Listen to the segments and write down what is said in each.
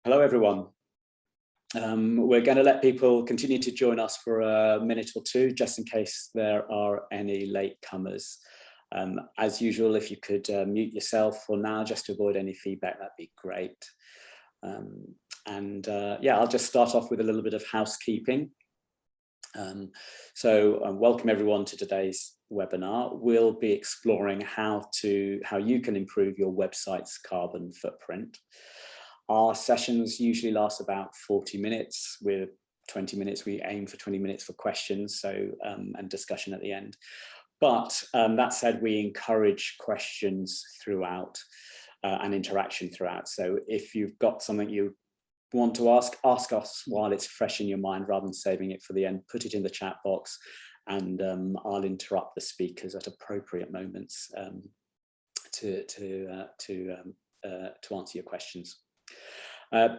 Hello, everyone. We're going to let people continue to join us for a minute or two, just in case there are any latecomers. As usual, if you could mute yourself for now, just to avoid any feedback, that'd be great. Yeah, I'll just start off with a little bit of housekeeping. Welcome everyone to today's webinar. We'll be exploring how you can improve your website's carbon footprint. Our sessions usually last about 40 minutes. With 20 minutes, we aim for 20 minutes for questions and discussion at the end. But that said, we encourage questions throughout and interaction throughout. So if you've got something you want to ask us while it's fresh in your mind rather than saving it for the end. Put it in the chat box and I'll interrupt the speakers at appropriate moments to answer your questions.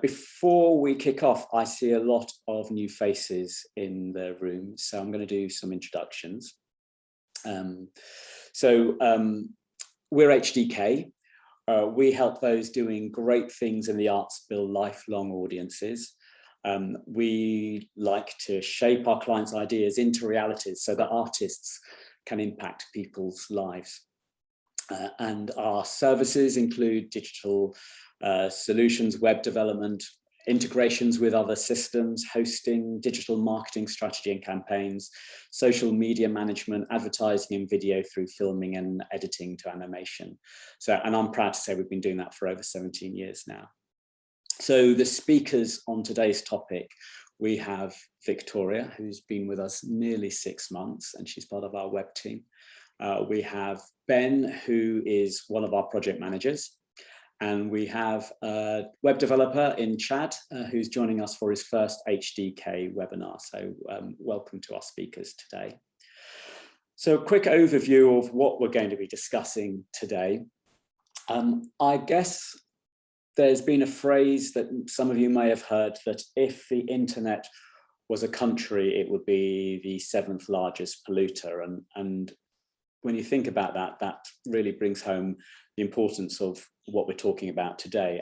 Before we kick off, I see a lot of new faces in the room, so I'm going to do some introductions. We're HdK. We help those doing great things in the arts build lifelong audiences. We like to shape our clients' ideas into realities so that artists can impact people's lives. And our services include digital solutions, web development, integrations with other systems, hosting, digital marketing strategy and campaigns, social media management, advertising and video through filming and editing to animation. And I'm proud to say we've been doing that for over 17 years now. So the speakers on today's topic, we have Victoria, who's been with us nearly 6 months, and she's part of our web team. We have Ben, who is one of our project managers. And we have a web developer in Chad, who's joining us for his first HdK webinar. So welcome to our speakers today. So a quick overview of what we're going to be discussing today. I guess there's been a phrase that some of you may have heard, that if the internet was a country, it would be the 7th largest polluter. And when you think about that, that really brings home the importance of what we're talking about today.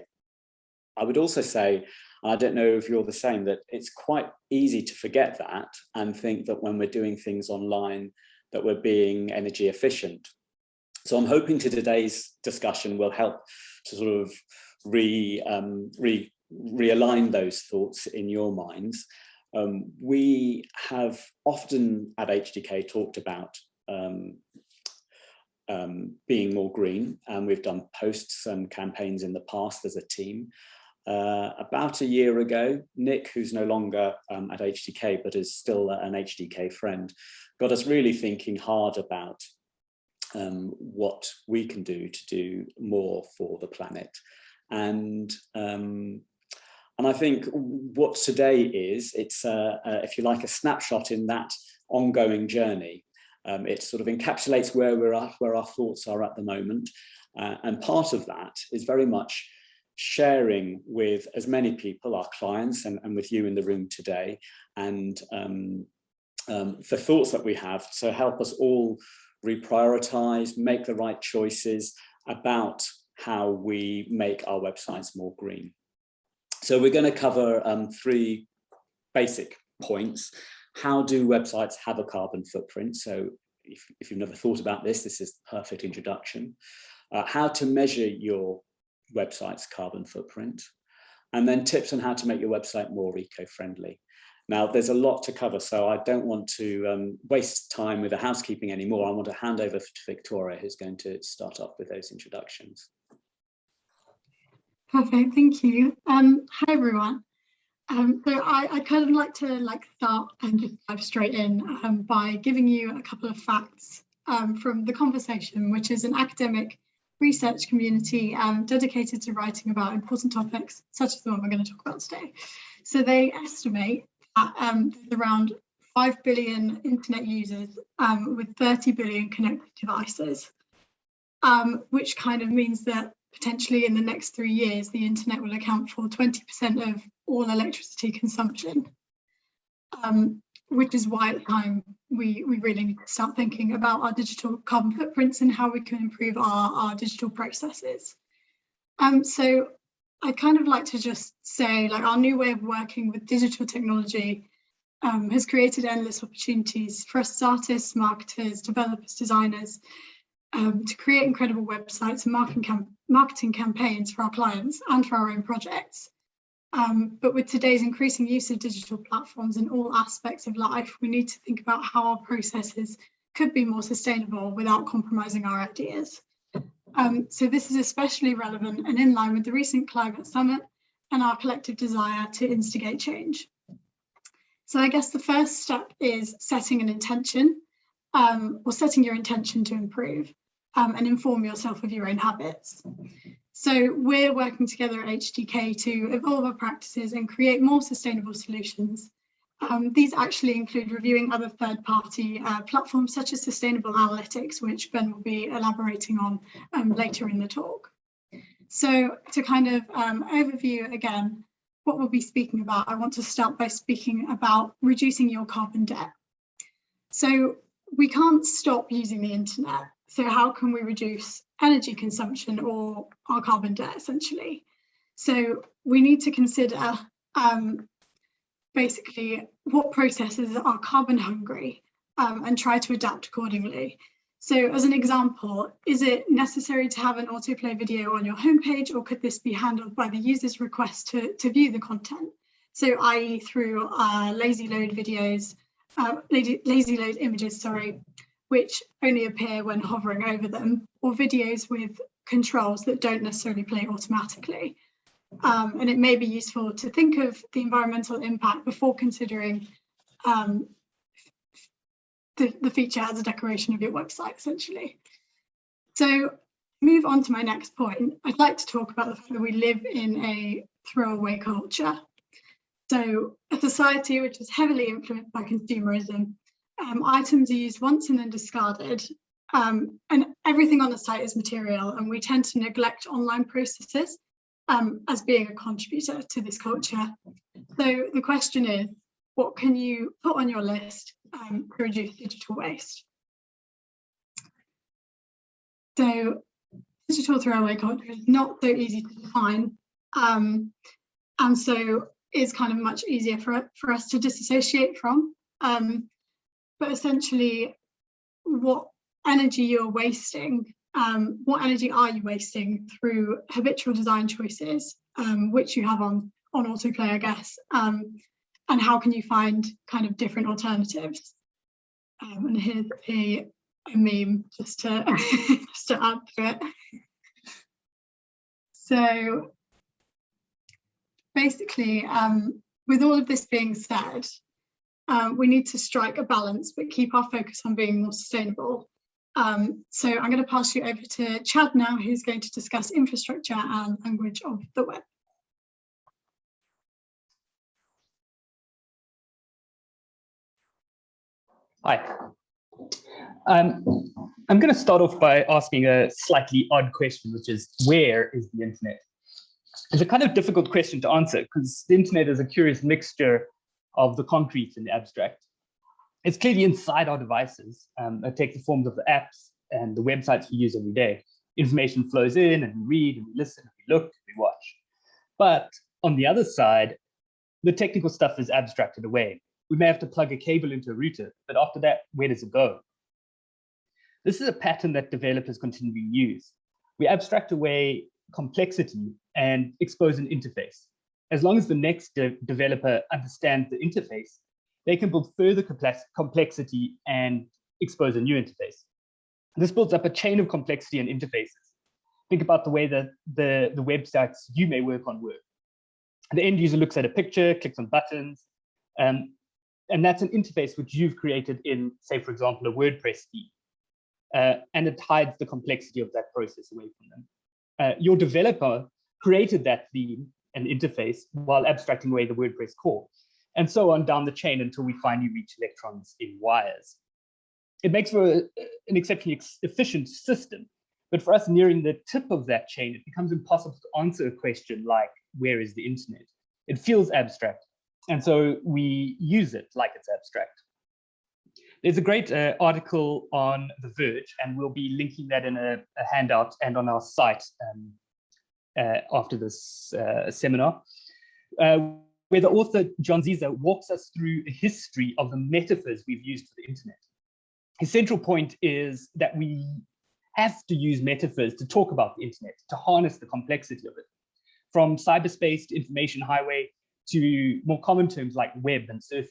I would also say, I don't know if you're the same, that it's quite easy to forget that and think that when we're doing things online, that we're being energy efficient. So I'm hoping today's discussion will help to sort of realign those thoughts in your minds. We have often at HdK talked about being more green, and we've done posts and campaigns in the past as a team. About a year ago, Nick, who's no longer at HdK but is still an HdK friend, got us really thinking hard about what we can do to do more for the planet. And I think what today is, it's if you like, a snapshot in that ongoing journey. It sort of encapsulates where we're at, where our thoughts are at the moment. And part of that is very much sharing with as many people, our clients, and with you in the room today, and the thoughts that we have to help us all reprioritize, make the right choices about how we make our websites more green. So we're going to cover 3 basic points. How do websites have a carbon footprint? So if you've never thought about this, this is the perfect introduction. How to measure your website's carbon footprint, and then tips on how to make your website more eco-friendly. Now, there's a lot to cover, so I don't want to waste time with the housekeeping anymore. I want to hand over to Victoria, who's going to start off with those introductions. Perfect, thank you. Hi, everyone. So I'd kind of like to start and just dive straight in by giving you a couple of facts from The Conversation, which is an academic research community dedicated to writing about important topics such as the one we're going to talk about today. So they estimate that there's around 5 billion internet users with 30 billion connected devices, which kind of means that potentially in the next 3 years, the internet will account for 20% of all electricity consumption, which is why it's time we really need to start thinking about our digital carbon footprints and how we can improve our digital processes. So I'd kind of like to just say, like, our new way of working with digital technology has created endless opportunities for us as artists, marketers, developers, designers, to create incredible websites and marketing campaigns for our clients and for our own projects. But with today's increasing use of digital platforms in all aspects of life, we need to think about how our processes could be more sustainable without compromising our ideas. So this is especially relevant and in line with the recent climate summit and our collective desire to instigate change. So I guess the first step is setting an intention, or setting your intention to improve, and inform yourself of your own habits. So we're working together at HdK to evolve our practices and create more sustainable solutions. These actually include reviewing other third-party platforms such as sustainable analytics, which Ben will be elaborating on later in the talk. So to kind of overview again what we'll be speaking about, I want to start by speaking about reducing your carbon debt. So we can't stop using the internet. So how can we reduce energy consumption or our carbon debt, essentially? So we need to consider basically what processes are carbon hungry and try to adapt accordingly. So as an example, is it necessary to have an autoplay video on your homepage, or could this be handled by the user's request to view the content? So i.e. through lazy load videos, lazy load images, sorry, which only appear when hovering over them, or videos with controls that don't necessarily play automatically. And it may be useful to think of the environmental impact before considering the feature as a decoration of your website, essentially. So move on to my next point. I'd like to talk about the fact that we live in a throwaway culture. So a society which is heavily influenced by consumerism. Items are used once and then discarded, and everything on the site is material, and we tend to neglect online processes as being a contributor to this culture. So the question is, what can you put on your list to reduce digital waste? So digital throwaway culture is not so easy to define, and so is kind of much easier for us to disassociate from. But essentially, what energy you're wasting, what energy are you wasting through habitual design choices, which you have on autoplay, I guess, and how can you find kind of different alternatives? And here's a meme just to just to add to it. So basically, with all of this being said, we need to strike a balance, but keep our focus on being more sustainable. So I'm going to pass you over to Chad now, who's going to discuss infrastructure and language of the web. Hi. I'm going to start off by asking a slightly odd question, which is, where is the internet? It's a kind of difficult question to answer because the internet is a curious mixture of the concrete and the abstract. It's clearly inside our devices. It takes the forms of the apps and the websites we use every day. Information flows in and we read and we listen and we look and we watch. But on the other side, the technical stuff is abstracted away. We may have to plug a cable into a router, but after that, where does it go? This is a pattern that developers continually use. We abstract away complexity and expose an interface. As long as the next developer understands the interface, they can build further complexity and expose a new interface. This builds up a chain of complexity and interfaces. Think about the way that the websites you may work on work. The end user looks at a picture, clicks on buttons, and that's an interface which you've created in, say, for example, a WordPress theme. And it hides the complexity of that process away from them. Your developer created that theme and interface while abstracting away the WordPress core, and so on down the chain until we finally reach electrons in wires. It makes for an exceptionally efficient system, but for us nearing the tip of that chain, it becomes impossible to answer a question like, where is the internet? It feels abstract, and so we use it like it's abstract. There's a great article on The Verge, and we'll be linking that in a handout and on our site after this seminar, where the author John Ziza walks us through a history of the metaphors we've used for the internet. His central point is that we have to use metaphors to talk about the internet, to harness the complexity of it, from cyberspace to information highway to more common terms like web and surfing.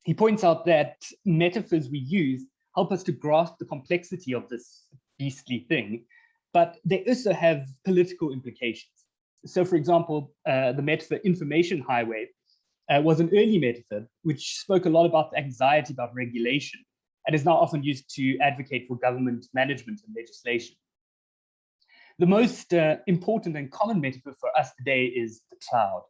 He points out that metaphors we use help us to grasp the complexity of this beastly thing, but they also have political implications. So for example, the metaphor information highway was an early metaphor which spoke a lot about the anxiety about regulation and is now often used to advocate for government management and legislation. The most important and common metaphor for us today is the cloud.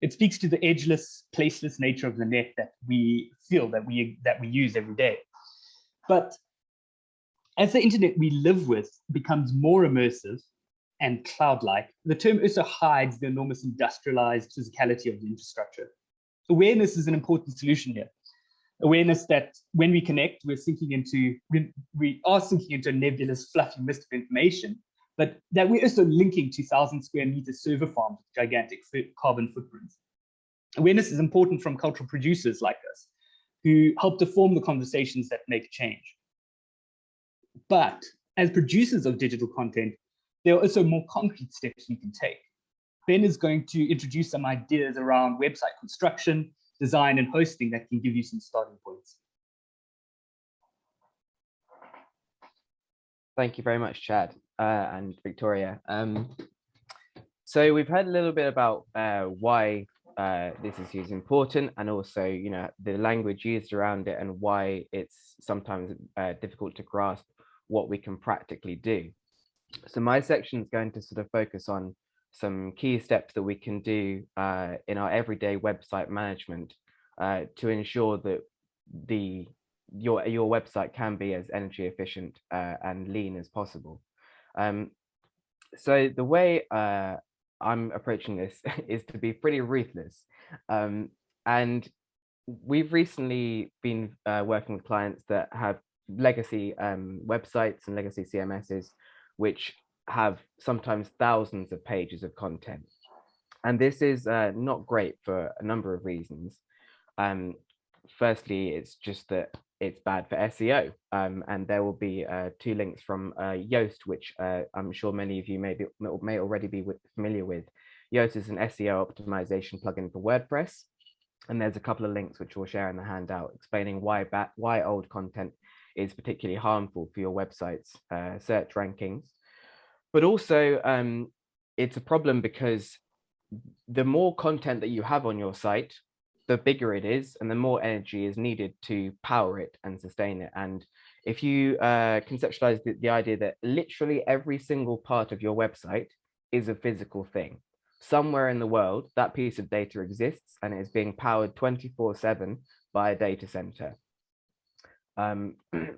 It speaks to the edgeless, placeless nature of the net that we feel that we use every day. But as the internet we live with becomes more immersive and cloud-like, the term also hides the enormous industrialized physicality of the infrastructure. Awareness is an important solution here. Awareness that when we connect, we are sinking into a nebulous, fluffy mist of information, but that we're also linking to 1,000 square meter server farms with gigantic carbon footprints. Awareness is important from cultural producers like us, who help to form the conversations that make change. But as producers of digital content, there are also more concrete steps we can take. Ben is going to introduce some ideas around website construction, design, and hosting that can give you some starting points. Thank you very much, Chad and Victoria. So we've heard a little bit about why this is important, and also, you know, the language used around it and why it's sometimes difficult to grasp what we can practically do. So my section is going to sort of focus on some key steps that we can do in our everyday website management to ensure that your website can be as energy efficient and lean as possible. So the way I'm approaching this is to be pretty ruthless. And we've recently been working with clients that have legacy websites and legacy CMSs, which have sometimes thousands of pages of content. And this is not great for a number of reasons. Firstly, it's just that it's bad for SEO. And there will be 2 links from Yoast, which I'm sure many of you may already be familiar with. Yoast is an SEO optimization plugin for WordPress. And there's a couple of links which we'll share in the handout explaining why old content is particularly harmful for your website's search rankings. But also, it's a problem because the more content that you have on your site, the bigger it is, and the more energy is needed to power it and sustain it. And if you conceptualize the idea that literally every single part of your website is a physical thing, somewhere in the world, that piece of data exists and it is being powered 24/7 by a data center.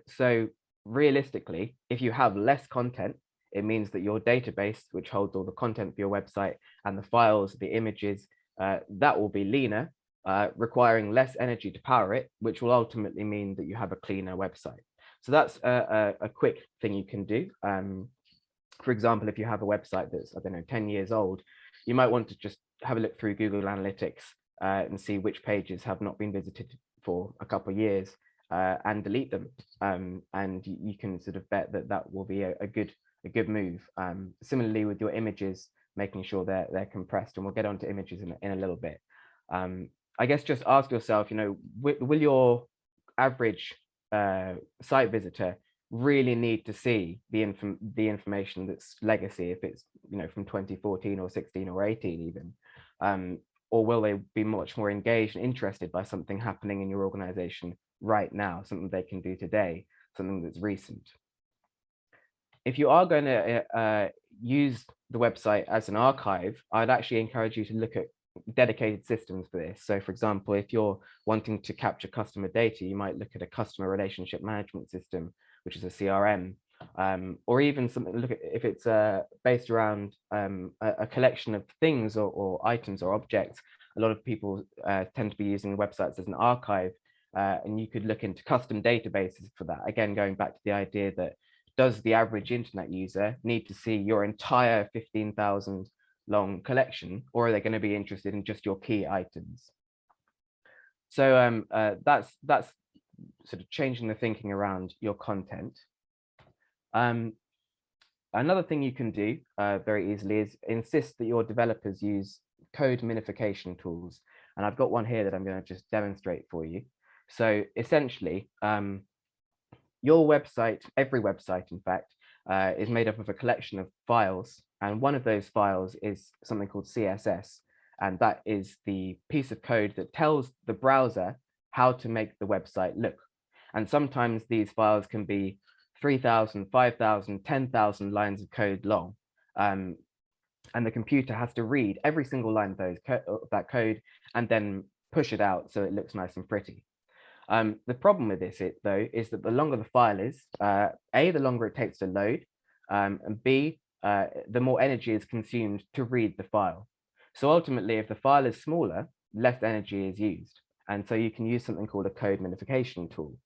So realistically, if you have less content, it means that your database, which holds all the content for your website and the files, the images, that will be leaner, requiring less energy to power it, which will ultimately mean that you have a cleaner website. So that's a quick thing you can do. For example, if you have a website that's, I don't know, 10 years old, you might want to just have a look through Google Analytics and see which pages have not been visited for a couple of years and delete them. And you can sort of bet that that will be a good move. Similarly with your images, making sure they're compressed, and we'll get onto images in a little bit. I guess just ask yourself, you know, will your average site visitor really need to see the information that's legacy if it's, you know, from 2014 or 16 or 18 even, or will they be much more engaged and interested by something happening in your organization right now, something they can do today, something that's recent? If you are going to use the website as an archive, I'd actually encourage you to look at dedicated systems for this. So for example, if you're wanting to capture customer data, you might look at a customer relationship management system, which is a CRM, or even something, look at if it's based around a collection of things or items or objects. A lot of people tend to be using the websites as an archive, and you could look into custom databases for that. Again, going back to the idea that does the average internet user need to see your entire 15,000 long collection, or are they going to be interested in just your key items? So that's sort of changing the thinking around your content. Another thing you can do very easily is insist that your developers use code minification tools. And I've got one here that I'm going to just demonstrate for you. So essentially, your website, every website, in fact, is made up of a collection of files. And one of those files is something called CSS. And that is the piece of code that tells the browser how to make the website look. And sometimes these files can be 3,000, 5,000, 10,000 lines of code long. And the computer has to read every single line of that code and then push it out so it looks nice and pretty. The problem with this, though, is that the longer the file is, A, the longer it takes to load, and B, the more energy is consumed to read the file. So ultimately, if the file is smaller, less energy is used. And so you can use something called a code minification tool.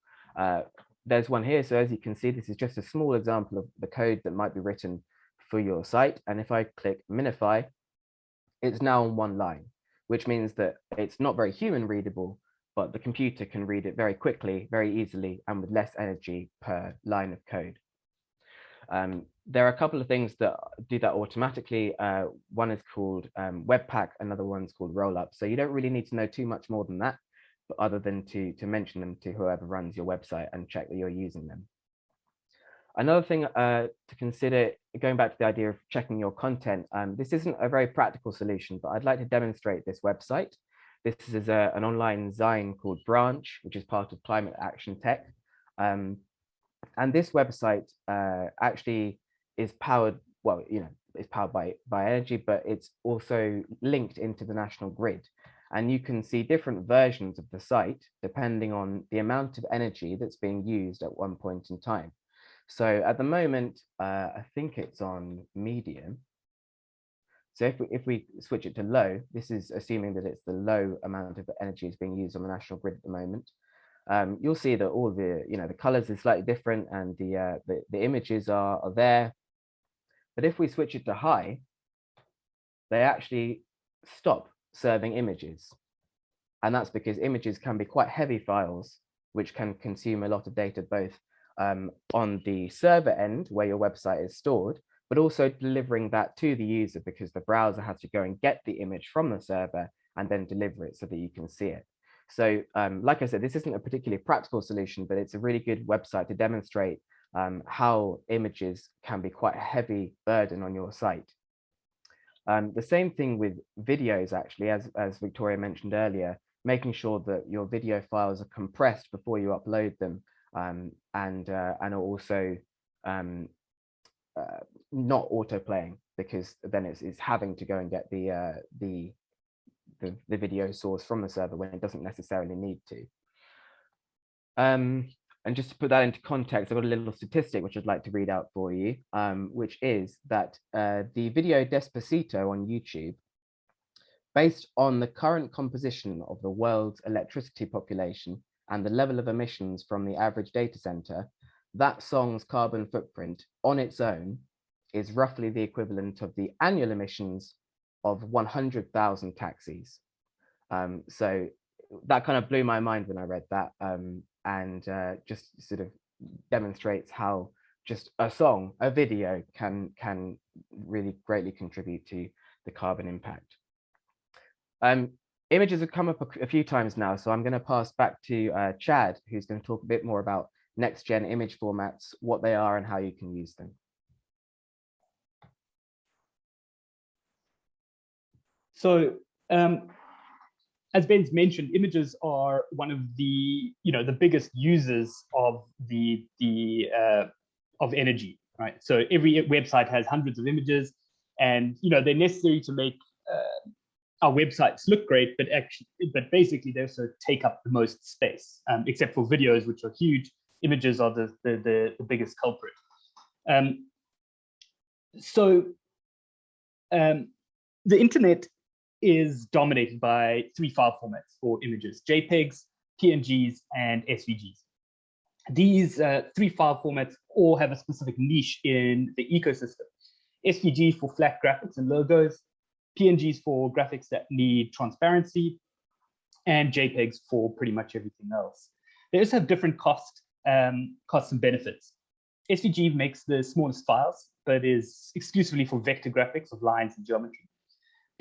There's one here. So as you can see, this is just a small example of the code that might be written for your site. And if I click minify, it's now on one line, which means that it's not very human readable, but the computer can read it very quickly, very easily, and with less energy per line of code. There are a couple of things that do that automatically. One is called Webpack, another one's called Rollup. So you don't really need to know too much more than that, but other than to mention them to whoever runs your website and check that you're using them. Another thing to consider, going back to the idea of checking your content, this isn't a very practical solution, but I'd like to demonstrate this website. This is an online Zine called Branch, which is part of Climate Action Tech. And this website actually is powered, well, it's powered by energy, but it's also linked into the national grid. And you can see different versions of the site depending on the amount of energy that's being used at one point in time. So at the moment, I think it's on medium. So if we switch it to low, this is assuming that it's the low amount of energy is being used on the national grid at the moment. You'll see that all the the colors are slightly different and the images are there. But if we switch it to high, they actually stop serving images. And that's because images can be quite heavy files, which can consume a lot of data, both on the server end where your website is stored, but also delivering that to the user, because the browser has to go and get the image from the server and then deliver it so that you can see it. So like I said, this isn't a particularly practical solution, but it's a really good website to demonstrate how images can be quite a heavy burden on your site. The same thing with videos, actually, as Victoria mentioned earlier, making sure that your video files are compressed before you upload them, and are also not auto-playing, because then it's having to go and get the video source from the server when it doesn't necessarily need to. And just to put that into context, I've got a little statistic which I'd like to read out for you, which is that the video Despacito on YouTube, based on the current composition of the world's electricity population and the level of emissions from the average data center, that song's carbon footprint on its own is roughly the equivalent of the annual emissions of 100,000 taxis. So that kind of blew my mind when I read that, and just sort of demonstrates how just a song, a video can really greatly contribute to the carbon impact. Images have come up a few times now, so I'm going to pass back to Chad, who's going to talk a bit more about next-gen image formats, what they are and how you can use them. So as Ben's mentioned, images are one of the the biggest users of of energy, right? So every website has hundreds of images, and they're necessary to make our websites look great, but basically they also take up the most space, except for videos, which are huge. Images are the biggest culprit. The internet is dominated by three file formats for images: JPEGs, PNGs, and SVGs. These three file formats all have a specific niche in the ecosystem. SVG for flat graphics and logos, PNGs for graphics that need transparency, and JPEGs for pretty much everything else. They also have different costs and benefits. SVG makes the smallest files, but is exclusively for vector graphics of lines and geometry.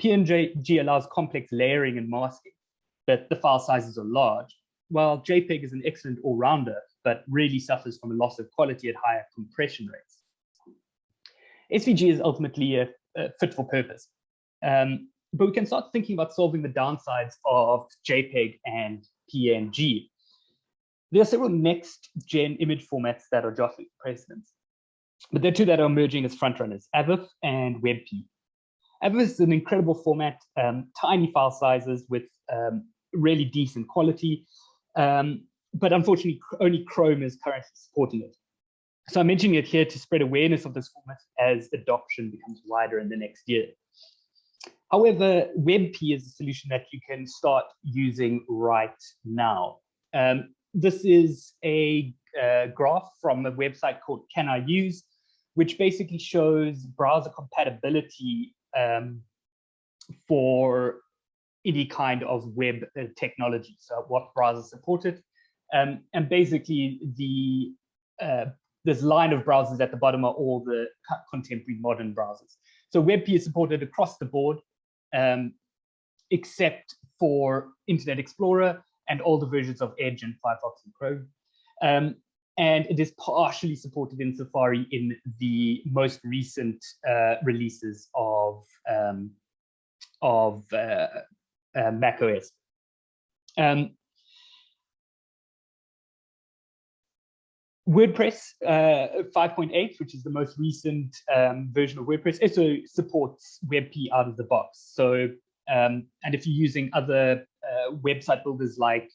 PNG allows complex layering and masking, but the file sizes are large, while JPEG is an excellent all-rounder, but really suffers from a loss of quality at higher compression rates. SVG is ultimately fit for purpose, but we can start thinking about solving the downsides of JPEG and PNG. There are several next-gen image formats that are jostling precedents, but there are two that are emerging as frontrunners, AVIF and WebP. AVIF is an incredible format, tiny file sizes with really decent quality, but unfortunately, only Chrome is currently supporting it. So I'm mentioning it here to spread awareness of this format as adoption becomes wider in the next year. However, WebP is a solution that you can start using right now. This is a graph from a website called Can I Use, which basically shows browser compatibility for any kind of web technology. So what browsers support it. And basically this line of browsers at the bottom are all the contemporary modern browsers. So WebP is supported across the board, except for Internet Explorer and older versions of Edge and Firefox and Chrome. And it is partially supported in Safari in the most recent releases of macOS. WordPress 5.8, which is the most recent version of WordPress, also supports WebP out of the box. So, and if you're using other website builders like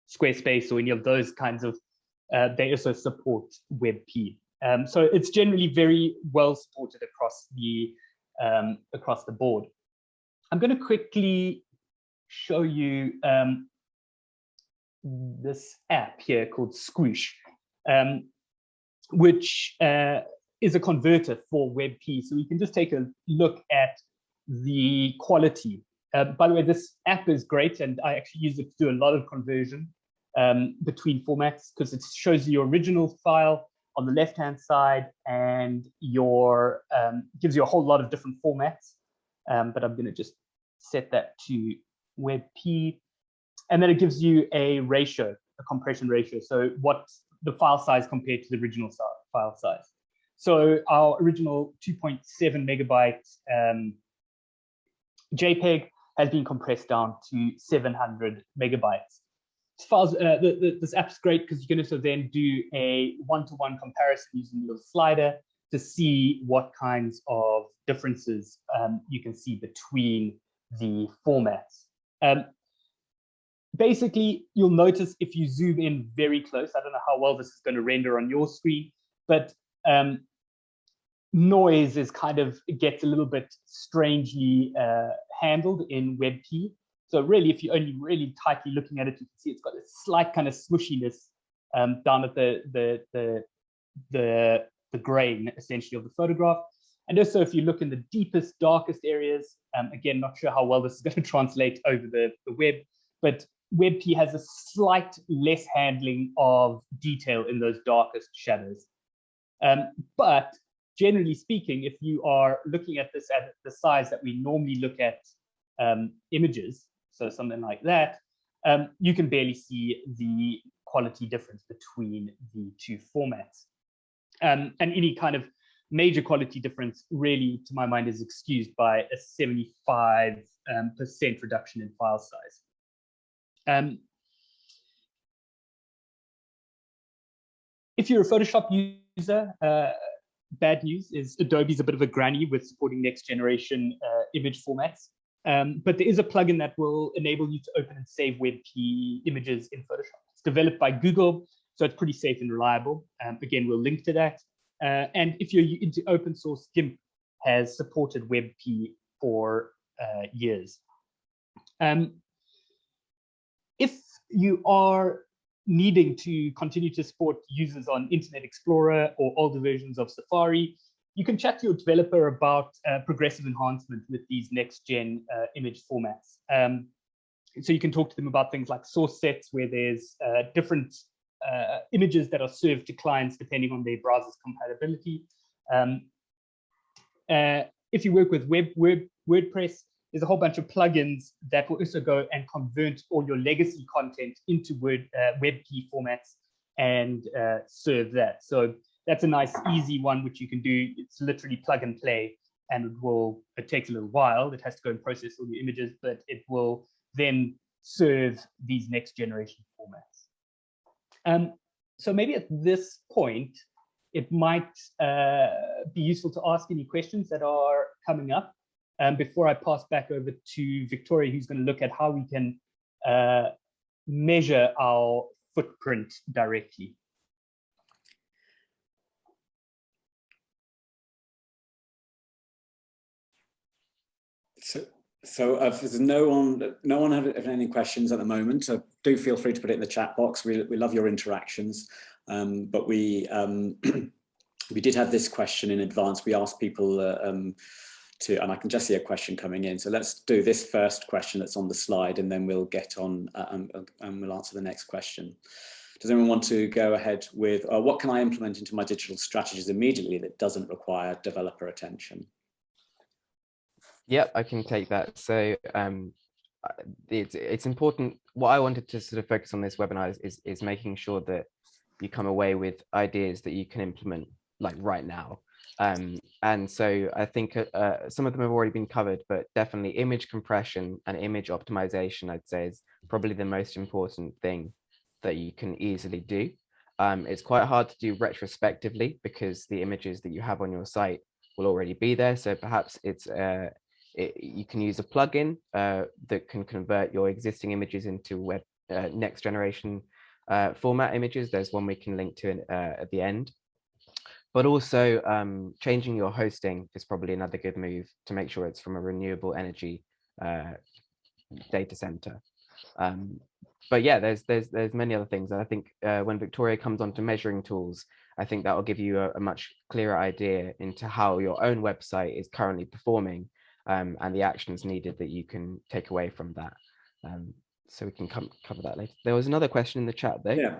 Squarespace or any of those kinds of, they also support WebP. So it's generally very well supported across the board. I'm going to quickly show you this app here called Squoosh, which is a converter for WebP. So we can just take a look at the quality. By the way, this app is great, and I actually use it to do a lot of conversion between formats, because it shows you your original file on the left-hand side and your gives you a whole lot of different formats. But I'm going to just set that to WebP. And then it gives you a ratio, a compression ratio. So what's the file size compared to the original file size. So our original 2.7 megabyte JPEG has been compressed down to 700 megabytes. This app's great because you can also then do a one-to-one comparison using your slider to see what kinds of differences you can see between the formats. Basically, you'll notice if you zoom in very close, I don't know how well this is going to render on your screen, but noise is kind of gets a little bit strangely handled in WebP. So really, if you're only really tightly looking at it, you can see it's got a slight kind of smushiness down at the grain, essentially, of the photograph. And also, if you look in the deepest, darkest areas, again, not sure how well this is going to translate over the web, but WebP has a slight less handling of detail in those darkest shadows. But generally speaking, if you are looking at this at the size that we normally look at images, so something like that, you can barely see the quality difference between the two formats. And any kind of major quality difference really, to my mind, is excused by a 75% reduction in file size. If you're a Photoshop user, bad news is Adobe's a bit of a granny with supporting next generation image formats. But there is a plugin that will enable you to open and save WebP images in Photoshop. It's developed by Google, so it's pretty safe and reliable. Again, we'll link to that. And if you're into open source, GIMP has supported WebP for years. If you are needing to continue to support users on Internet Explorer or older versions of Safari, you can chat to your developer about progressive enhancement with these next-gen image formats. So you can talk to them about things like source sets, where there's different images that are served to clients depending on their browser's compatibility. If you work with WordPress, there's a whole bunch of plugins that will also go and convert all your legacy content into WebP formats and serve that. So that's a nice, easy one, which you can do. It's literally plug and play, and it takes a little while. It has to go and process all the images, but it will then serve these next generation formats. So maybe at this point, it might be useful to ask any questions that are coming up before I pass back over to Victoria, who's going to look at how we can measure our footprint directly. So if there's no one have any questions at the moment, do feel free to put it in the chat box. We love your interactions, but we we did have this question in advance. We asked people to, and I can just see a question coming in. So let's do this first question that's on the slide, and then we'll get on and we'll answer the next question. Does anyone want to go ahead with what can I implement into my digital strategies immediately that doesn't require developer attention? Yep, I can take that. So it's important. What I wanted to sort of focus on this webinar is making sure that you come away with ideas that you can implement like right now. And so I think some of them have already been covered, but definitely image compression and image optimization, I'd say, is probably the most important thing that you can easily do. It's quite hard to do retrospectively because the images that you have on your site will already be there. So perhaps you can use a plugin that can convert your existing images into next generation format images. There's one we can link to at the end. But also changing your hosting is probably another good move to make sure it's from a renewable energy data center. But yeah, there's many other things. And I think when Victoria comes on to measuring tools, I think that will give you a much clearer idea into how your own website is currently performing and the actions needed that you can take away from that. So we can cover that later. There was another question in the chat though. Yeah.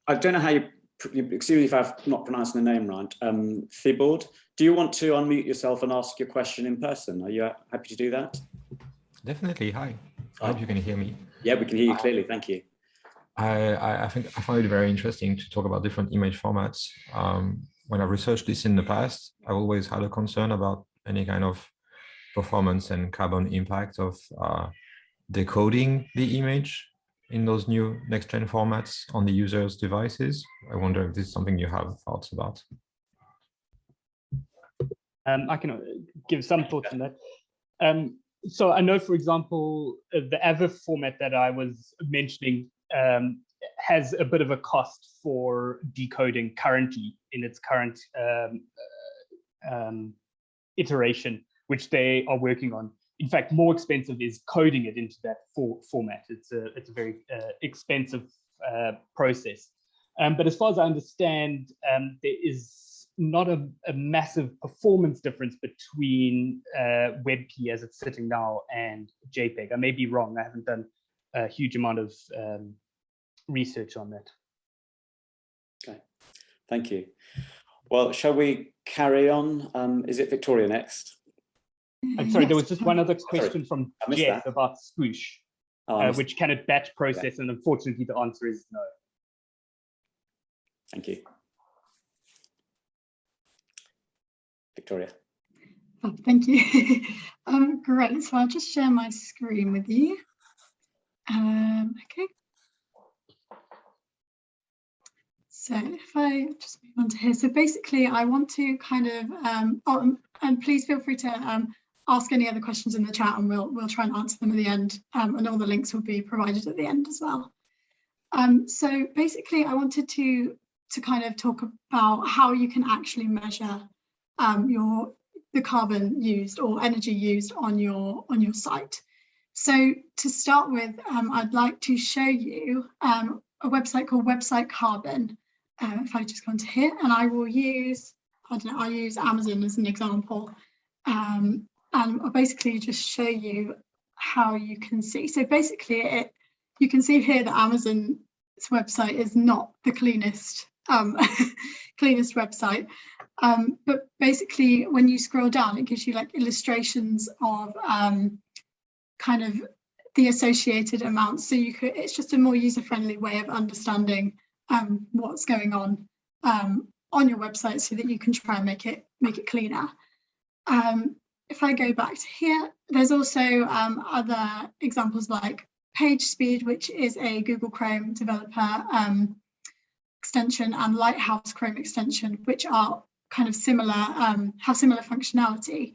I don't know how excuse me if I've not pronounced the name right. Thibaud, do you want to unmute yourself and ask your question in person? Are you happy to do that? Definitely. Hi. I hope you can hear me. Yeah, we can hear you clearly. Thank you. I think I find it very interesting to talk about different image formats. When I researched this in the past, I always had a concern about any kind of performance and carbon impact of decoding the image in those new next-gen formats on the user's devices. I wonder if this is something you have thoughts about. I can give some thoughts on that. So I know, for example, the AVIF format that I was mentioning has a bit of a cost for decoding currently in its current iteration, which they are working on. In fact, more expensive is coding it into that format. It's a very expensive process. But as far as I understand, there is not a massive performance difference between WebP as it's sitting now and JPEG. I may be wrong. I haven't done a huge amount of research on that. Okay, thank you. Well, shall we carry on? Is it Victoria next? I'm sorry, there was just one other question from Jeff about Squoosh, which can it batch process? And unfortunately, the answer is no. Thank you. Victoria. Oh, thank you. Great, so I'll just share my screen with you. Okay. So if I just move on to here, so basically I want to kind of, and please feel free to ask any other questions in the chat, and we'll try and answer them at the end, and all the links will be provided at the end as well. So basically I wanted to kind of talk about how you can actually measure the carbon used or energy used on your site. So to start with, I'd like to show you a website called Website Carbon. If I just go into here, and I will use, I don't know, I'll use Amazon as an example. And I'll basically just show you how you can see. So basically you can see here that Amazon's website is not the cleanest cleanest website. But basically when you scroll down, it gives you like illustrations of kind of the associated amounts. So it's just a more user-friendly way of understanding what's going on your website, so that you can try and make it cleaner. If I go back to here, there's also other examples like PageSpeed, which is a Google Chrome developer extension, and Lighthouse Chrome extension, which are kind of similar, have similar functionality,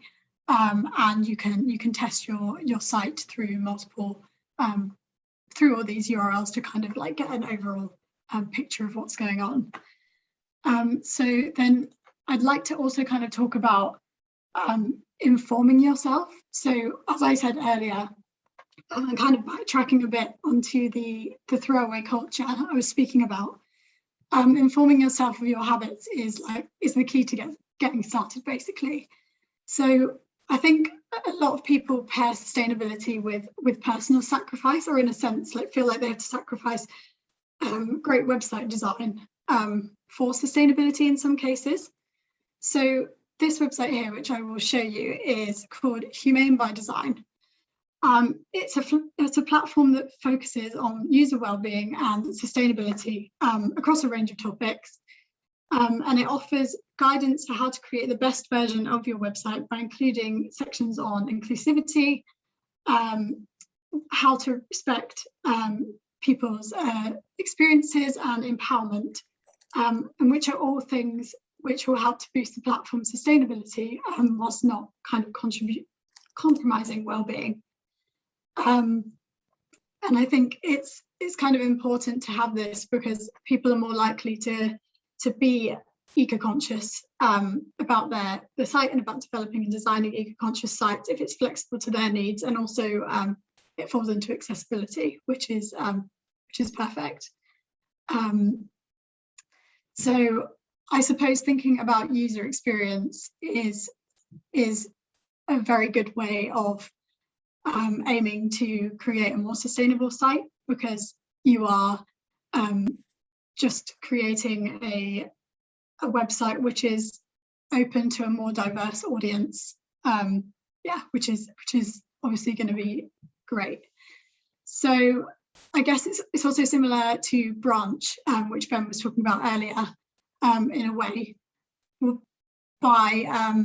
and you can test your site through multiple through all these URLs to kind of like get an overall picture of what's going on. So then I'd like to also kind of talk about informing yourself. So as I said earlier, I'm kind of backtracking a bit onto the throwaway culture I was speaking about. Informing yourself of your habits is the key to getting started, basically. So I think a lot of people pair sustainability with personal sacrifice, or in a sense, like feel like they have to sacrifice great website design for sustainability in some cases. So this website here, which I will show you, is called Humane by Design. It's a platform that focuses on user well-being and sustainability across a range of topics, and it offers guidance for how to create the best version of your website by including sections on inclusivity, how to respect people's experiences, and empowerment, and which are all things which will help to boost the platform's sustainability whilst not kind of compromising well-being. And I think it's kind of important to have this, because people are more likely to be eco-conscious about the site, and about developing and designing eco-conscious sites if it's flexible to their needs, and also it falls into accessibility, which is perfect. So I suppose thinking about user experience is a very good way of aiming to create a more sustainable site, because you are just creating a website which is open to a more diverse audience, which is obviously going to be great. So I guess it's also similar to Branch, which Ben was talking about earlier, in a way, by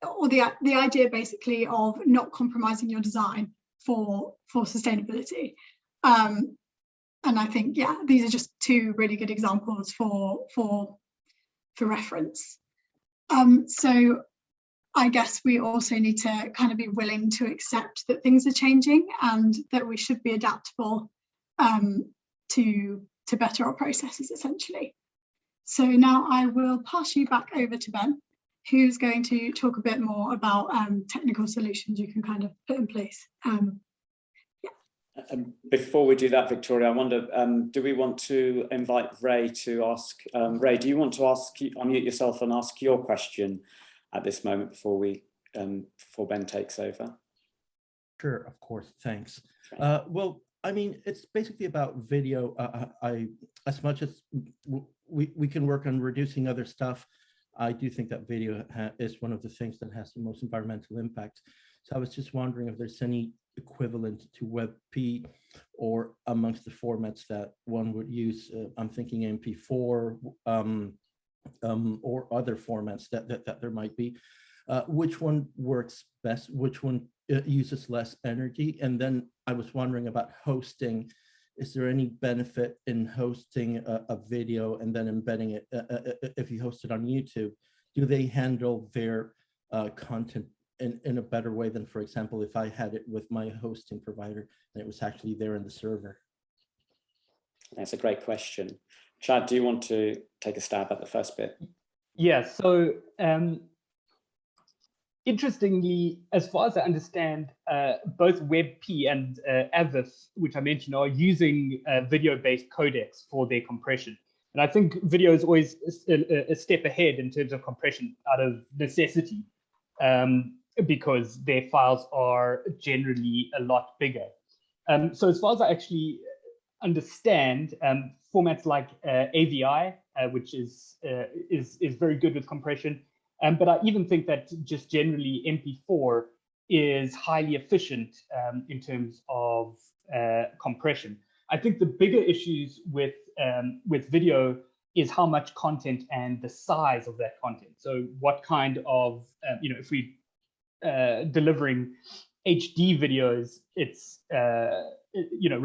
or the idea basically of not compromising your design for sustainability. And I think, yeah, these are just two really good examples for reference. So I guess we also need to kind of be willing to accept that things are changing, and that we should be adaptable to better our processes, essentially. So now I will pass you back over to Ben, who's going to talk a bit more about technical solutions you can kind of put in place. Before we do that, Victoria, I wonder, do we want to invite Ray to ask, Ray, do you want to unmute yourself and ask your question at this moment before Ben takes over? Sure, of course, thanks. Well, I mean, it's basically about video. As much as we can work on reducing other stuff, I do think that video is one of the things that has the most environmental impact. So I was just wondering if there's any equivalent to WebP, or amongst the formats that one would use. I'm thinking MP4 or other formats that there might be. Which one works best? Which one uses less energy? And then I was wondering about hosting. Is there any benefit in hosting a video and then embedding it? If you host it on YouTube, do they handle their content in a better way than, for example, if I had it with my hosting provider and it was actually there in the server? That's a great question. Chad, do you want to take a stab at the first bit? Yeah, so interestingly, as far as I understand, both WebP and Avif, which I mentioned, are using video-based codecs for their compression. And I think video is always a step ahead in terms of compression out of necessity, because their files are generally a lot bigger. So as far as I actually understand, formats like AVI, which is very good with compression, but I even think that just generally MP4 is highly efficient in terms of compression. I think the bigger issues with video is how much content and the size of that content. So what kind of, if we delivering HD videos, it's,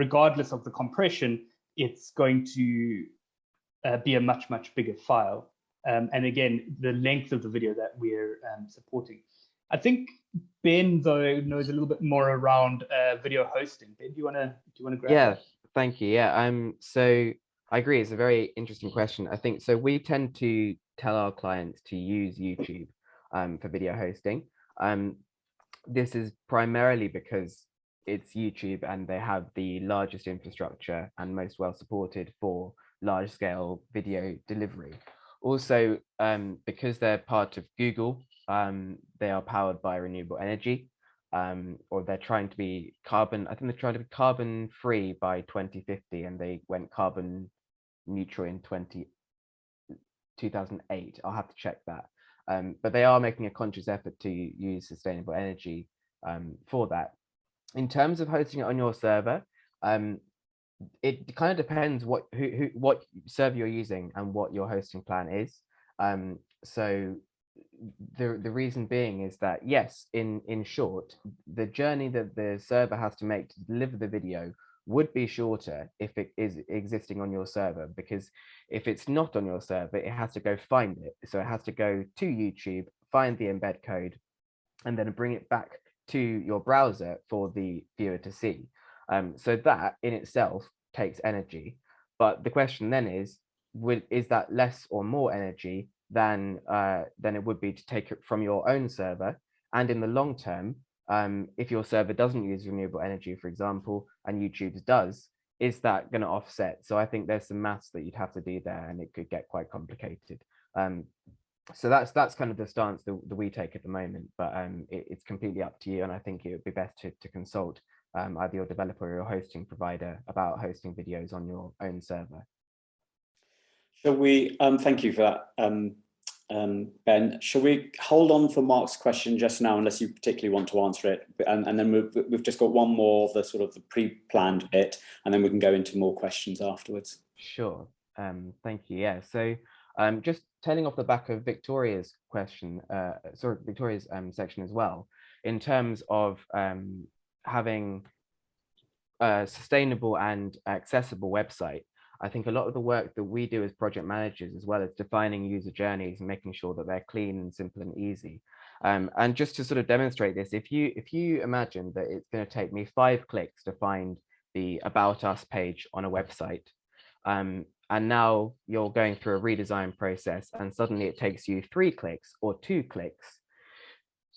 regardless of the compression, it's going to be a much, much bigger file. And again, the length of the video that we're supporting. I think Ben, though, knows a little bit more around video hosting. Ben, do you want to grab Yeah, that? thank you. Yeah, so I agree. It's a very interesting question. I think so. We tend to tell our clients to use YouTube for video hosting. This is primarily because it's YouTube and they have the largest infrastructure and most well supported for large scale video delivery. Also, because they're part of Google, they are powered by renewable energy, or they're trying to be carbon, I think they're trying to be carbon free by 2050, and they went carbon neutral in 2008. I'll have to check that. But they are making a conscious effort to use sustainable energy for that. In terms of hosting it on your server, it kind of depends what server you're using and what your hosting plan is. So the reason being is that, yes, in short, the journey that the server has to make to deliver the video would be shorter if it is existing on your server, because if it's not on your server, it has to go find it. So it has to go to YouTube, find the embed code, and then bring it back to your browser for the viewer to see. So that in itself takes energy. But the question then is that less or more energy than it would be to take it from your own server? And in the long term, if your server doesn't use renewable energy, for example, and YouTube's does, is that going to offset? So I think there's some maths that you'd have to do there, and it could get quite complicated. So that's kind of the stance that we take at the moment, but it's completely up to you. And I think it would be best to consult either your developer or your hosting provider about hosting videos on your own server. Shall we, thank you for that, Ben. Shall we hold on for Mark's question just now, unless you particularly want to answer it? And then we've just got one more of the sort of the pre-planned bit, and then we can go into more questions afterwards. Sure. Thank you. Yeah. So just tailing off the back of Victoria's question, Victoria's section as well, in terms of having a sustainable and accessible website. I think a lot of the work that we do as project managers, as well as defining user journeys and making sure that they're clean and simple and easy. And just to sort of demonstrate this, if you imagine that it's going to take me 5 clicks to find the About Us page on a website, and now you're going through a redesign process, and suddenly it takes you 3 clicks or 2 clicks,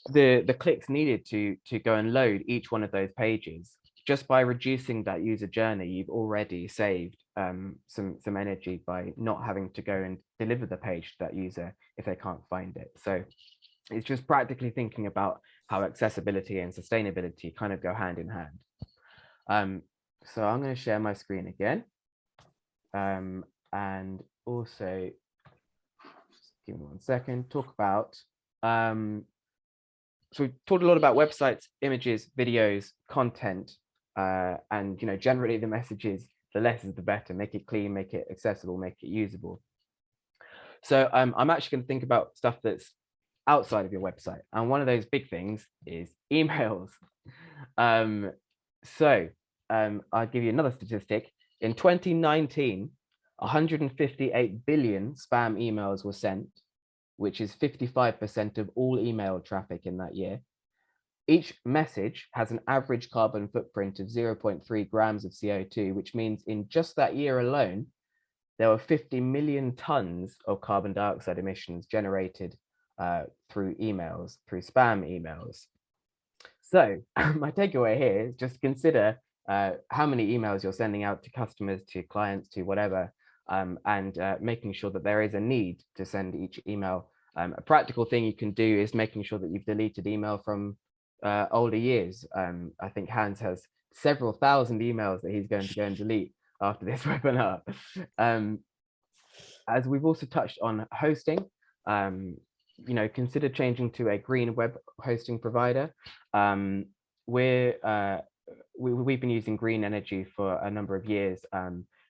the clicks needed to go and load each one of those pages, just by reducing that user journey, you've already saved some energy by not having to go and deliver the page to that user if they can't find it. So it's just practically thinking about how accessibility and sustainability kind of go hand in hand. So I'm going to share my screen again. And also, just give me 1 second, talk about, so we talked a lot about websites, images, videos, content, and generally the message is the less is the better. Make it clean, make it accessible, make it usable. So I'm actually going to think about stuff that's outside of your website, and one of those big things is emails. So I'll give you another statistic. In 2019, 158 billion spam emails were sent, which is 55% of all email traffic in that year. Each message has an average carbon footprint of 0.3 grams of CO2, which means in just that year alone, there were 50 million tons of carbon dioxide emissions generated through emails, through spam emails. So my takeaway here is just consider how many emails you're sending out to customers, to clients, to whatever, and making sure that there is a need to send each email. A practical thing you can do is making sure that you've deleted email from older years. I think Hans has several thousand emails that he's going to go and delete after this webinar. As we've also touched on hosting, consider changing to a green web hosting provider. We've been using green energy for a number of years,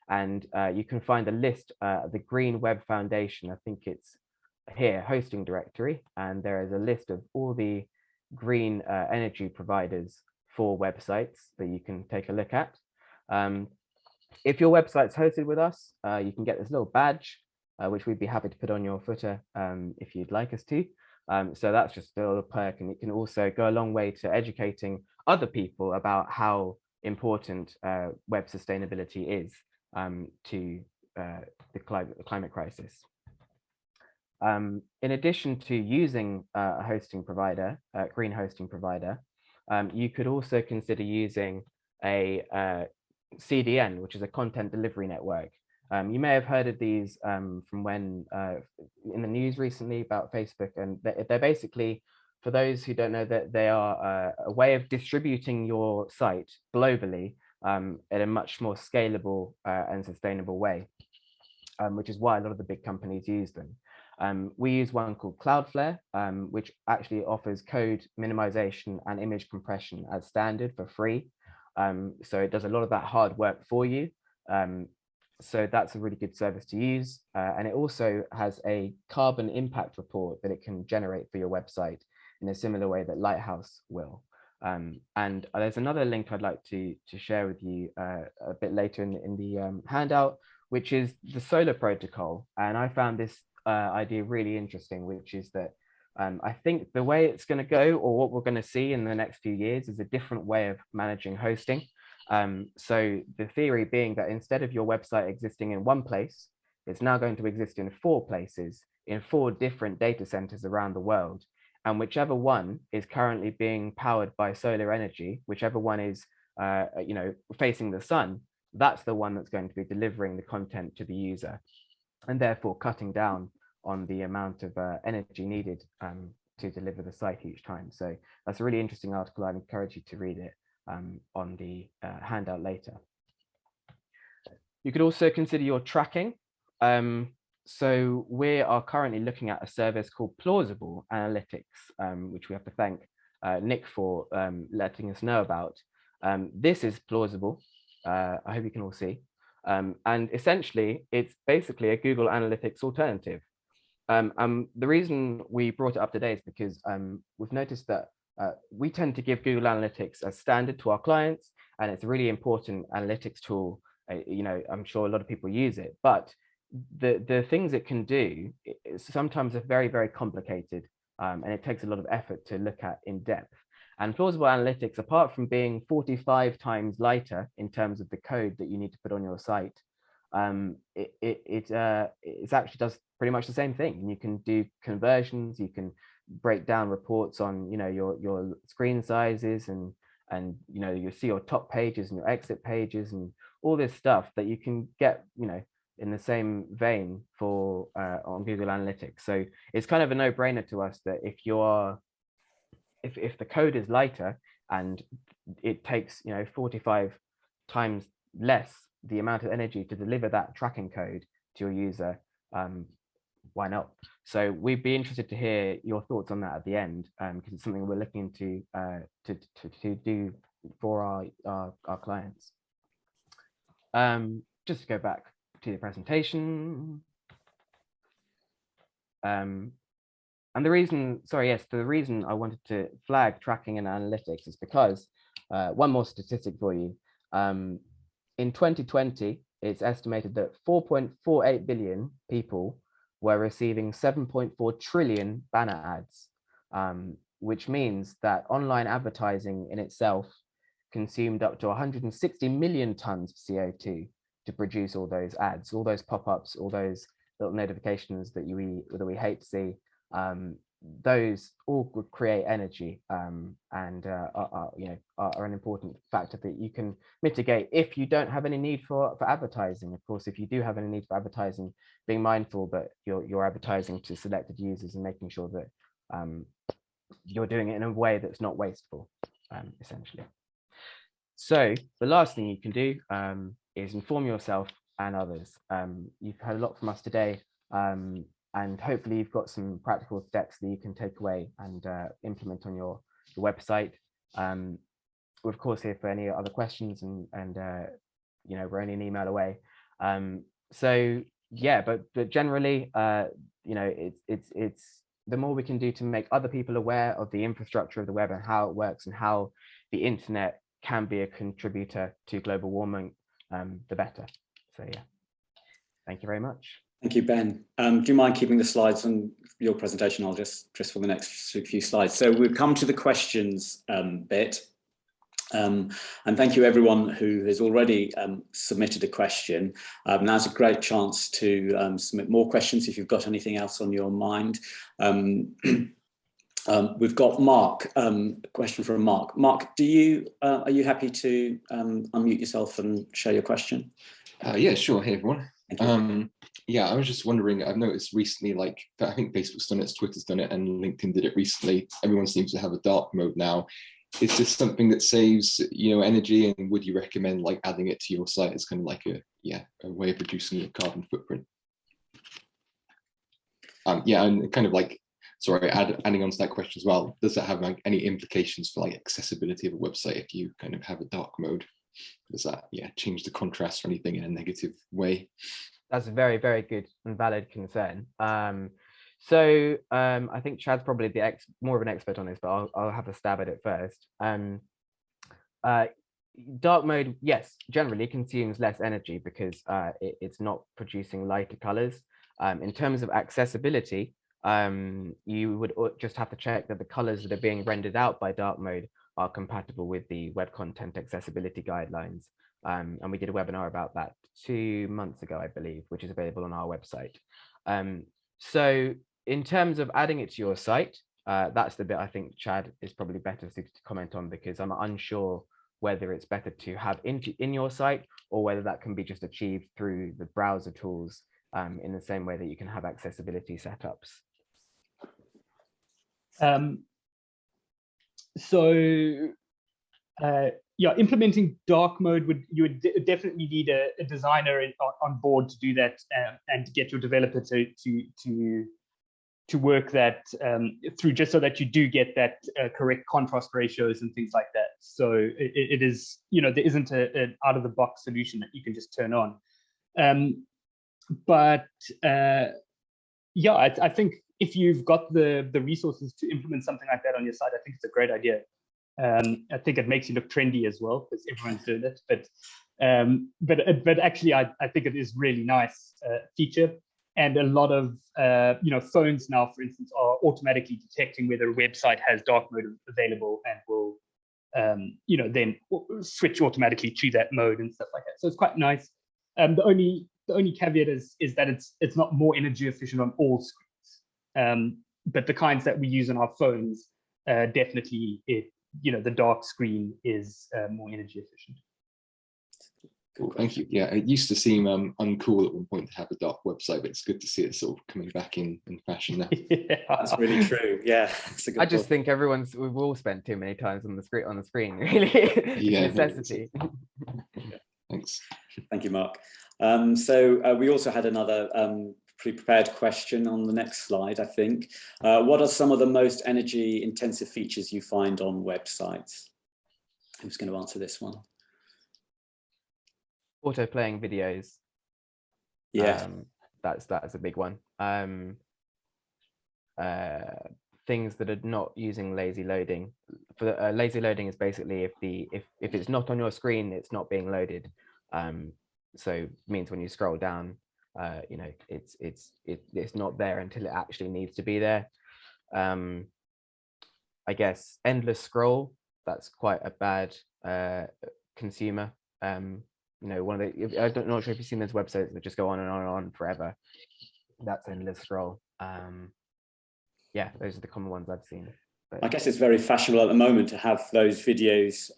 and you can find a list, the Green Web Foundation, I think it's here, hosting directory, and there is a list of all the green energy providers for websites that you can take a look at. If your website's hosted with us, you can get this little badge, which we'd be happy to put on your footer if you'd like us to. So that's just a little perk, and it can also go a long way to educating other people about how important web sustainability is to the climate crisis. In addition to using a hosting provider, a green hosting provider, you could also consider using a CDN, which is a content delivery network. You may have heard of these from when in the news recently about Facebook, and they're basically, for those who don't know, that they are a way of distributing your site globally in a much more scalable and sustainable way, which is why a lot of the big companies use them. We use one called Cloudflare, which actually offers code minimization and image compression as standard for free. So it does a lot of that hard work for you. So that's a really good service to use. And it also has a carbon impact report that it can generate for your website in a similar way that Lighthouse will. And there's another link I'd like to share with you a bit later in the handout, which is the Solar Protocol. And I found this idea really interesting, which is that I think the way it's going to go, or what we're going to see in the next few years, is a different way of managing hosting. So the theory being that instead of your website existing in one place, it's now going to exist in 4 places, in 4 different data centers around the world. And whichever one is currently being powered by solar energy, whichever one is facing the sun, that's the one that's going to be delivering the content to the user, and therefore cutting down on the amount of energy needed to deliver the site each time. So that's a really interesting article. I'd encourage you to read it on the handout later. You could also consider your tracking. So we are currently looking at a service called Plausible Analytics, which we have to thank Nick for letting us know about. This is Plausible. I hope you can all see. And essentially, it's basically a Google Analytics alternative. The reason we brought it up today is because we've noticed that we tend to give Google Analytics as standard to our clients, and it's a really important analytics tool. I'm sure a lot of people use it, but the things it can do sometimes are very, very complicated, and it takes a lot of effort to look at in depth. And Plausible Analytics, apart from being 45 times lighter in terms of the code that you need to put on your site, it actually does pretty much the same thing. And you can do conversions, you can break down reports on your screen sizes, and you see your top pages and your exit pages and all this stuff that you can get in the same vein for on Google Analytics. So it's kind of a no-brainer to us that if the code is lighter and it takes 45 times less the amount of energy to deliver that tracking code to your user, why not? So we'd be interested to hear your thoughts on that at the end, because it's something we're looking to do for our clients. Just to go back to the presentation. And the reason, the reason I wanted to flag tracking and analytics is because, one more statistic for you. In 2020, it's estimated that 4.48 billion people were receiving 7.4 trillion banner ads, which means that online advertising in itself consumed up to 160 million tons of CO2 to produce all those ads, all those pop-ups, all those little notifications that we hate to see. those all would create energy, and are an important factor that you can mitigate if you don't have any need for advertising. Of course, if you do have any need for advertising, being mindful that you're advertising to selected users and making sure that you're doing it in a way that's not wasteful, essentially. So the last thing you can do is inform yourself and others. You've had a lot from us today, and hopefully you've got some practical steps that you can take away and implement on your website. We're of course here for any other questions, and we're only an email away. So yeah, but generally, it's the more we can do to make other people aware of the infrastructure of the web and how it works and how the internet can be a contributor to global warming, the better. So yeah, thank you very much. Thank you, Ben. Do you mind keeping the slides on your presentation? I'll just for the next few slides. So we've come to the questions bit. And thank you everyone who has already submitted a question. Now's a great chance to submit more questions if you've got anything else on your mind. We've got Mark, a question from Mark. Mark, are you happy to unmute yourself and share your question? Yeah, sure. Hey, everyone. Thank you. Yeah, I was just wondering, I've noticed recently, like, I think Facebook's done it, Twitter's done it, and LinkedIn did it recently. Everyone seems to have a dark mode now. Is this something that saves, energy, and would you recommend like adding it to your site as kind of like a way of reducing your carbon footprint? Yeah, and kind of like, sorry, adding on to that question as well, does that have like any implications for like accessibility of a website if you kind of have a dark mode? Does that change the contrast or anything in a negative way? That's a very, very good and valid concern. So I think Chad's probably more of an expert on this, but I'll have a stab at it first. Dark mode, yes, generally consumes less energy because it's not producing lighter colors. In terms of accessibility, you would just have to check that the colors that are being rendered out by dark mode are compatible with the Web Content Accessibility Guidelines. And we did a webinar about that 2 months ago, I believe, which is available on our website. So in terms of adding it to your site, that's the bit I think Chad is probably better suited to comment on, because I'm unsure whether it's better to have in your site or whether that can be just achieved through the browser tools in the same way that you can have accessibility setups. Yeah, implementing dark mode you would definitely need a designer on board to do that, and to get your developer to work that through, just so that you do get that correct contrast ratios and things like that. So it is, there isn't an out of the box solution that you can just turn on. Yeah, I think if you've got the resources to implement something like that on your site, I think it's a great idea. I think it makes you look trendy as well because everyone's doing it. But actually, I think it is really nice feature, and a lot of phones now, for instance, are automatically detecting whether a website has dark mode available and will then switch automatically to that mode and stuff like that. So it's quite nice. The only caveat is that it's not more energy efficient on all screens, but the kinds that we use on our phones definitely the dark screen is more energy efficient. Cool, thank you. Yeah, it used to seem uncool at one point to have a dark website, but it's good to see it sort of coming back in fashion now. Yeah. That's really true. Yeah, I just think we've all spent too many times on the screen, really. Yeah, necessity. Thanks. Thank you, Mark. So we also had another pre-prepared question on the next slide, I think. What are some of the most energy intensive features you find on websites? Who's going to answer this one? Auto-playing videos. Yeah. That's a big one. Things that are not using lazy loading. For lazy loading is basically if it's not on your screen, it's not being loaded. So it means when you scroll down, it's not there until it actually needs to be there. I guess endless scroll, that's quite a bad consumer. I'm not sure if you've seen those websites that just go on and on and on forever. That's endless scroll. yeah, those are the common ones I've seen. But I guess it's very fashionable at the moment to have those videos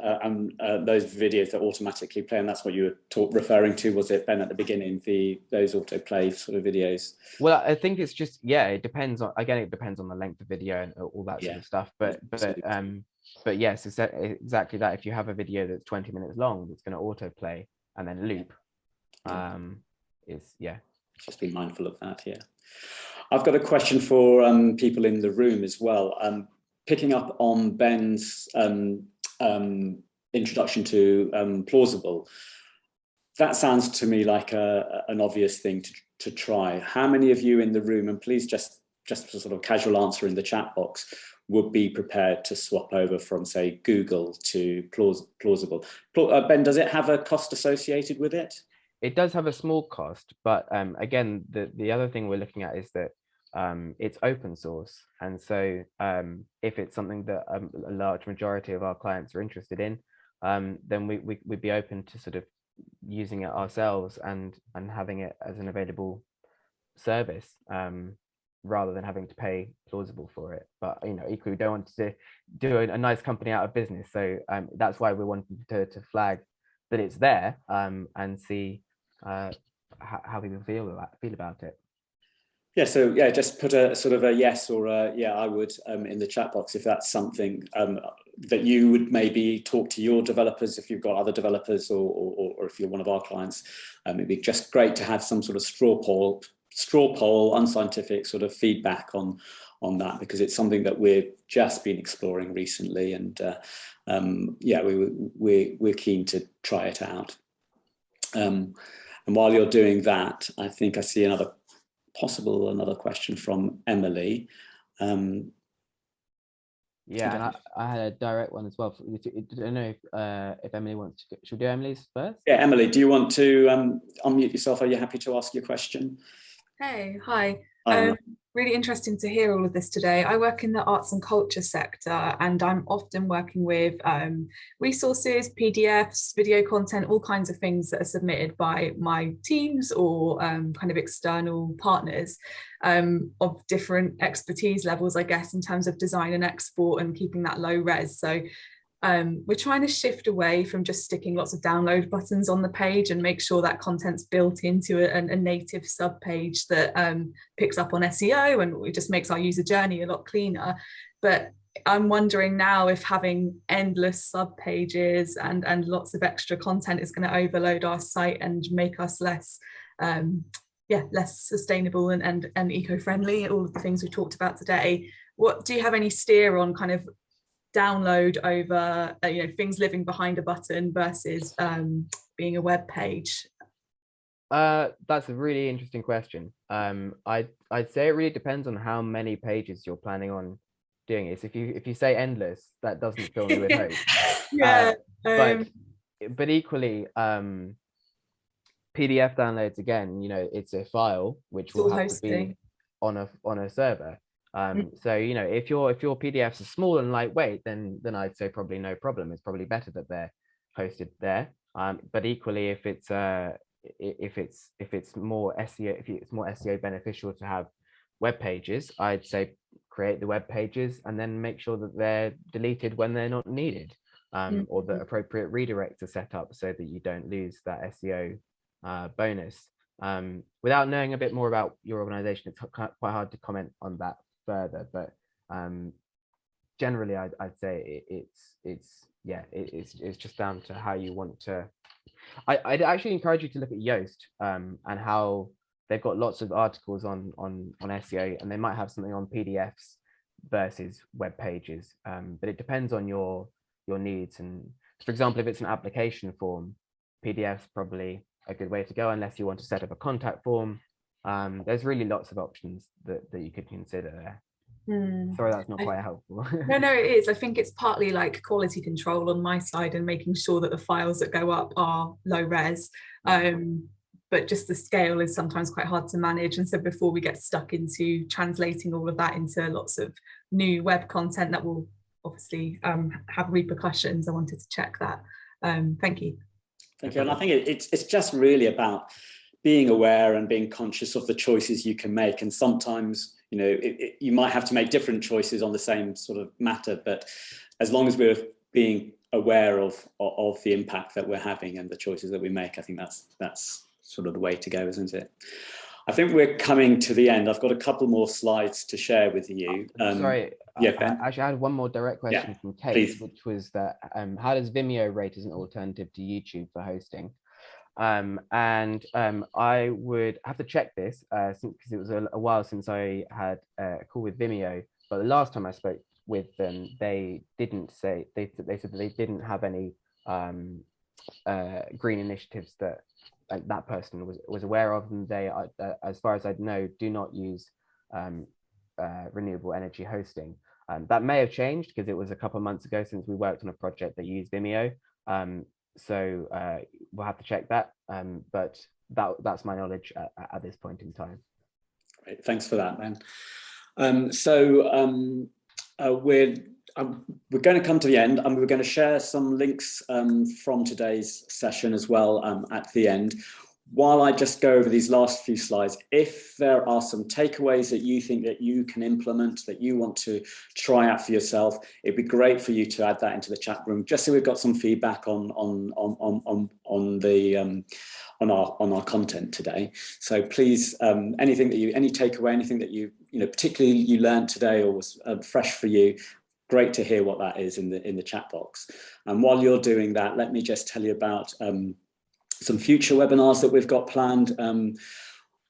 those videos that automatically play, and that's what you were referring to, was it, Ben, at the beginning, those autoplay sort of videos? Well, I think it's just, yeah, it depends on, again, it depends on the length of video and all that sort Yeah, of stuff. But yes, it's exactly that. If you have a video that's 20 minutes long, it's going to autoplay and then loop. Just be mindful of that. Yeah, I've got a question for people in the room as well. Picking up on Ben's introduction to plausible, that sounds to me like an obvious thing to try. How many of you in the room, and please just for sort of casual answer in the chat box, would be prepared to swap over from, say, Google to plausible? Ben, does it have a cost associated with it? It does have a small cost, but again, the other thing we're looking at is that it's open source, and so if it's something that a large majority of our clients are interested in, then we'd be open to sort of using it ourselves and having it as an available service, rather than having to pay plausible for it. But equally, we don't want to do a nice company out of business, so that's why we wanted to flag that it's there, and see how people feel about it. Yeah, so yeah, just put a sort of a yes or a yeah, I would, in the chat box, if that's something that you would maybe talk to your developers, if you've got other developers, or if you're one of our clients. It'd be just great to have some sort of straw poll, unscientific sort of feedback on that, because it's something that we've just been exploring recently, and yeah, we're keen to try it out. And while you're doing that, I think I see another question from Emily. Yeah, and I had a direct one as well. I don't know if Emily wants to. Should we do Emily's first? Yeah, Emily, do you want to unmute yourself? Are you happy to ask your question? Hey, hi. Really interesting to hear all of this today. I work in the arts and culture sector, and I'm often working with resources, PDFs, video content, all kinds of things that are submitted by my teams or kind of external partners of different expertise levels, I guess, in terms of design and export and keeping that low res. So we're trying to shift away from just sticking lots of download buttons on the page and make sure that content's built into a native sub page that picks up on SEO, and it just makes our user journey a lot cleaner. But I'm wondering now if having endless sub pages and lots of extra content is going to overload our site and make us less less sustainable and eco-friendly, all of the things we talked about today. What do you have any steer on kind of download over things living behind a button versus being a web page? That's a really interesting question. I'd say it really depends on how many pages you're planning on doing it. If you say endless, that doesn't fill me with hope. Yeah. But equally, PDF downloads, again, it's a file which will have to be on a server. So if your PDFs are small and lightweight, then I'd say probably no problem. It's probably better that they're hosted there. But equally, if it's more SEO beneficial to have web pages, I'd say create the web pages and then make sure that they're deleted when they're not needed, or the appropriate redirects are set up so that you don't lose that SEO bonus. Without knowing a bit more about your organization, it's quite hard to comment on that further, but generally I'd say it's just down to how you want to. I'd actually encourage you to look at Yoast and how they've got lots of articles on SEO, and they might have something on PDFs versus web pages, but it depends on your needs. And for example, if it's an application form, PDF's probably a good way to go, unless you want to set up a contact form. There's really lots of options that you could consider there. Sorry, that's not quite helpful. No, it is. I think it's partly like quality control on my side and making sure that the files that go up are low res. But just the scale is sometimes quite hard to manage. And so before we get stuck into translating all of that into lots of new web content that will obviously have repercussions, I wanted to check that. Thank you. Thank you. And I think it's just really about being aware and being conscious of the choices you can make. And sometimes you know, you might have to make different choices on the same sort of matter, but as long as we're being aware of the impact that we're having and the choices that we make, I think that's sort of the way to go, isn't it? I think we're coming to the end. I've got a couple more slides to share with you. Sorry, yeah, Ben? actually, I had one more direct question from Kate, please. which was that how does Vimeo rate as an alternative to YouTube for hosting? I would have to check this because it was a while since I had a call with Vimeo. But the last time I spoke with them, they didn't say, they said that they didn't have any green initiatives that that person was aware of, and they, as far as I know, do not use renewable energy hosting. That may have changed because it was a couple of months ago since we worked on a project that used Vimeo. So we'll have to check that, but that's my knowledge at this point in time. Great, thanks for that, Ben. We're going to come to the end, and we're going to share some links from today's session as well at the end. While I just go over these last few slides, if there are some takeaways that you think that you can implement, that you want to try out for yourself, it'd be great for you to add that into the chat room, just so we've got some feedback on our content today. So please, anything that any takeaway, anything that you particularly you learned today or was fresh for you, great to hear what that is in the chat box. And while you're doing that, let me just tell you about some future webinars that we've got planned.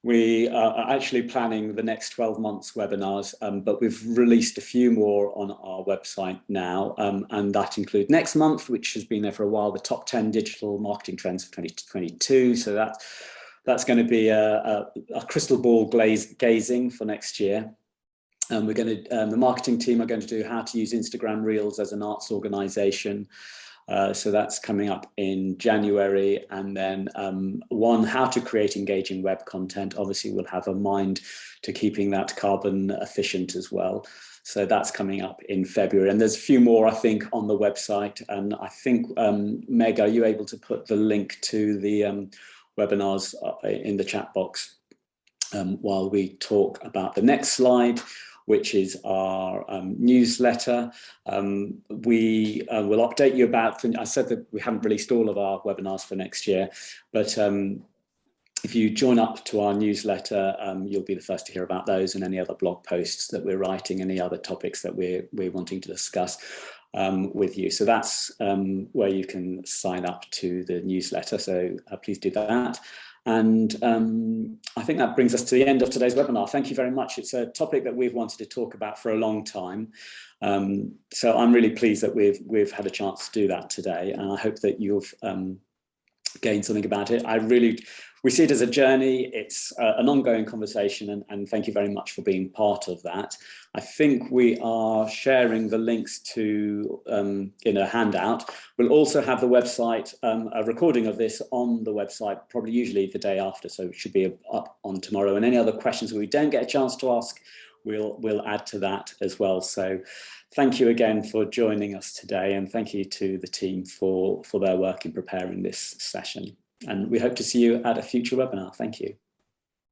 We are actually planning the next 12 months webinars, but we've released a few more on our website now, and that include next month, which has been there for a while, the top 10 digital marketing trends for 2022. So that's going to be a crystal ball gazing for next year. We're going to, the marketing team are going to do how to use Instagram Reels as an arts organization. So that's coming up in January, and then how to create engaging web content. Obviously, we'll have a mind to keeping that carbon efficient as well. So that's coming up in February, and there's a few more, I think, on the website. And I think, Meg, are you able to put the link to the webinars in the chat box while we talk about the next slide, which is our newsletter. We will update you about, I said that we haven't released all of our webinars for next year, but if you join up to our newsletter, you'll be the first to hear about those and any other blog posts that we're writing, any other topics that we're wanting to discuss with you. So that's where you can sign up to the newsletter. So please do that. And I think that brings us to the end of today's webinar. Thank you very much. It's a topic that we've wanted to talk about for a long time. So I'm really pleased that we've had a chance to do that today. And I hope that you've gained something about it. We see it as a journey. It's an ongoing conversation, and thank you very much for being part of that. I think we are sharing the links to in a handout. We'll also have the website, a recording of this on the website, probably usually the day after, so it should be up on tomorrow. And any other questions we don't get a chance to ask, we'll add to that as well. So thank you again for joining us today, and thank you to the team for their work in preparing this session. And we hope to see you at a future webinar. Thank you.